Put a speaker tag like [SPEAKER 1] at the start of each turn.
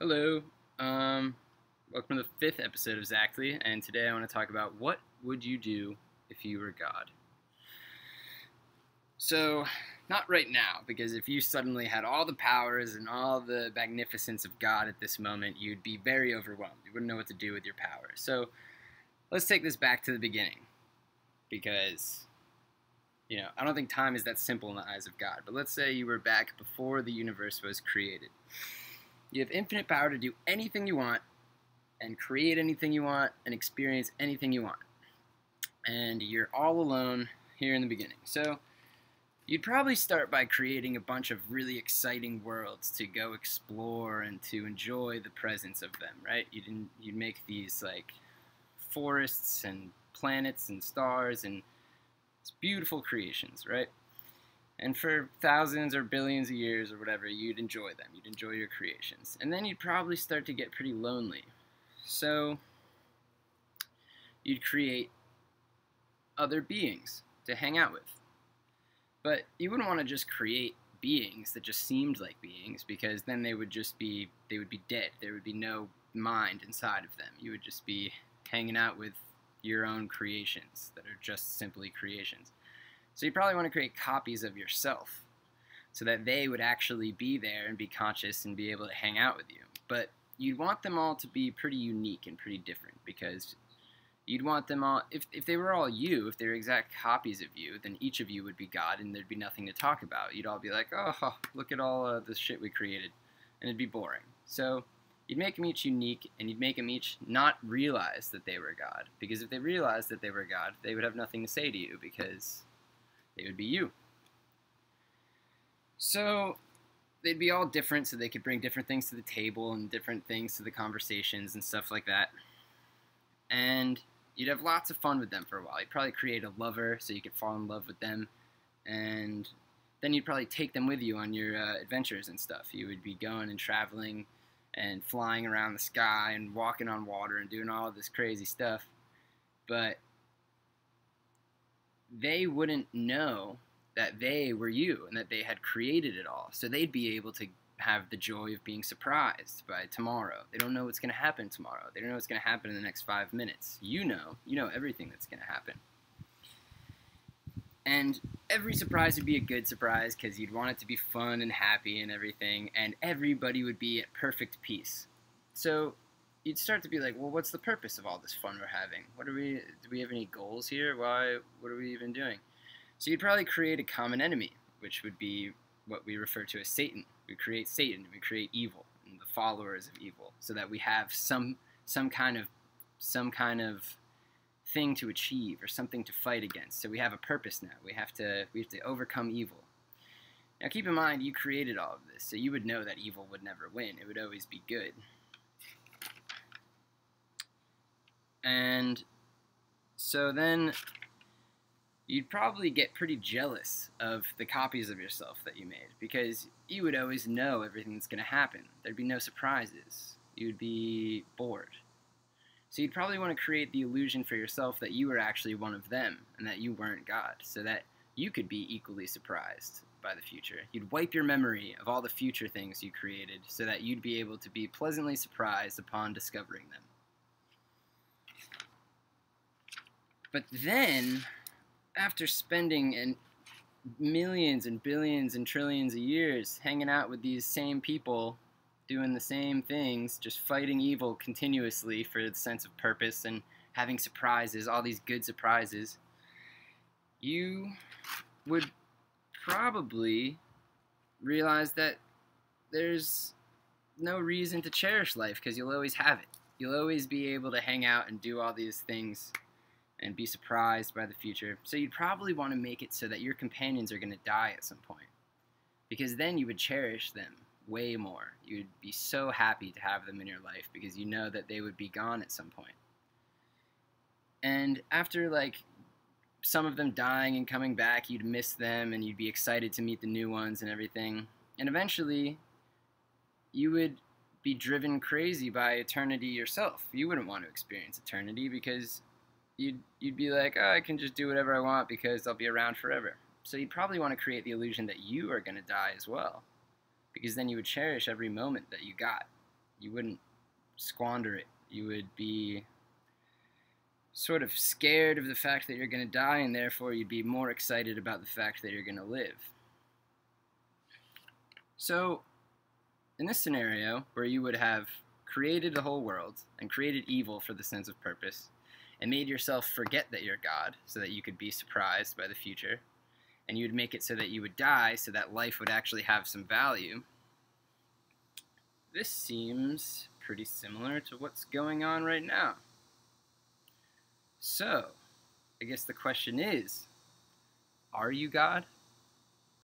[SPEAKER 1] Hello. Um, Welcome to the fifth episode of Zactly, and today I want to talk about what would you do if you were God? So, not right now, because if you suddenly had all the powers and all the magnificence of God at this moment, you'd be very overwhelmed. You wouldn't know what to do with your power. So, let's take this back to the beginning, because, I don't think time is that simple in the eyes of God. But let's say you were back before the universe was created. You have infinite power to do anything you want and create anything you want and experience anything you want. And you're all alone here in the beginning. So you'd probably start by creating a bunch of really exciting worlds to go explore and to enjoy the presence of them, right? You'd make these like forests and planets and stars and it's beautiful creations, right? And for thousands or billions of years or whatever, you'd enjoy them. You'd enjoy your creations. And then you'd probably start to get pretty lonely. So you'd create other beings to hang out with. But you wouldn't want to just create beings that just seemed like beings, because then they would be dead. There would be no mind inside of them. You would just be hanging out with your own creations that are just simply creations. So you probably want to create copies of yourself so that they would actually be there and be conscious and be able to hang out with you. But you'd want them all to be pretty unique and pretty different, because you'd want them all, if they were all you, if they were exact copies of you, then each of you would be God and there'd be nothing to talk about. You'd all be like, oh, look at all this shit we created, and it'd be boring. So you'd make them each unique, and you'd make them each not realize that they were God, because if they realized that they were God, they would have nothing to say to you, because they would be you. So they'd be all different, so they could bring different things to the table and different things to the conversations and stuff like that. And you'd have lots of fun with them for a while. You'd probably create a lover so you could fall in love with them. And then you'd probably take them with you on your adventures and stuff. You would be going and traveling and flying around the sky and walking on water and doing all of this crazy stuff. But they wouldn't know that they were you and that they had created it all. So they'd be able to have the joy of being surprised by tomorrow. They don't know what's going to happen tomorrow. They don't know what's going to happen in the next 5 minutes. You know everything that's going to happen. And every surprise would be a good surprise, because you'd want it to be fun and happy and everything, and everybody would be at perfect peace. So you'd start to be like, well, what's the purpose of all this fun we're having? Do we have any goals here? What are we even doing? So you'd probably create a common enemy, which would be what we refer to as Satan. We create Satan, we create evil, and the followers of evil, so that we have some kind of thing to achieve or something to fight against. So we have a purpose now. We have to overcome evil. Now keep in mind, you created all of this, so you would know that evil would never win. It would always be good. And so then you'd probably get pretty jealous of the copies of yourself that you made, because you would always know everything that's going to happen. There'd be no surprises. You'd be bored. So you'd probably want to create the illusion for yourself that you were actually one of them and that you weren't God, so that you could be equally surprised by the future. You'd wipe your memory of all the future things you created so that you'd be able to be pleasantly surprised upon discovering them. But then, after spending millions and billions and trillions of years hanging out with these same people, doing the same things, just fighting evil continuously for the sense of purpose and having surprises, all these good surprises, you would probably realize that there's no reason to cherish life, because you'll always have it. You'll always be able to hang out and do all these things and be surprised by the future. So you'd probably want to make it so that your companions are going to die at some point, because then you would cherish them way more. You'd be so happy to have them in your life, because you know that they would be gone at some point. And after like some of them dying and coming back, you'd miss them and you'd be excited to meet the new ones and everything. And eventually you would be driven crazy by eternity yourself. You wouldn't want to experience eternity, because you'd be like, oh, I can just do whatever I want because I'll be around forever. So you'd probably want to create the illusion that you are going to die as well, because then you would cherish every moment that you got. You wouldn't squander it. You would be sort of scared of the fact that you're going to die, and therefore you'd be more excited about the fact that you're going to live. So, in this scenario, where you would have created the whole world and created evil for the sense of purpose, and made yourself forget that you're God so that you could be surprised by the future, and you would make it so that you would die so that life would actually have some value, this seems pretty similar to what's going on right now. So, I guess the question is, are you God?